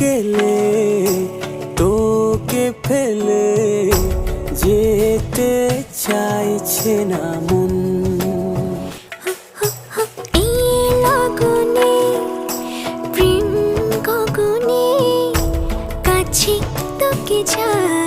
গেলে তোকে ফেলে যেতে চাইছে না মন। এই লগনে প্রেম গগনে কাছে তোকে চাই।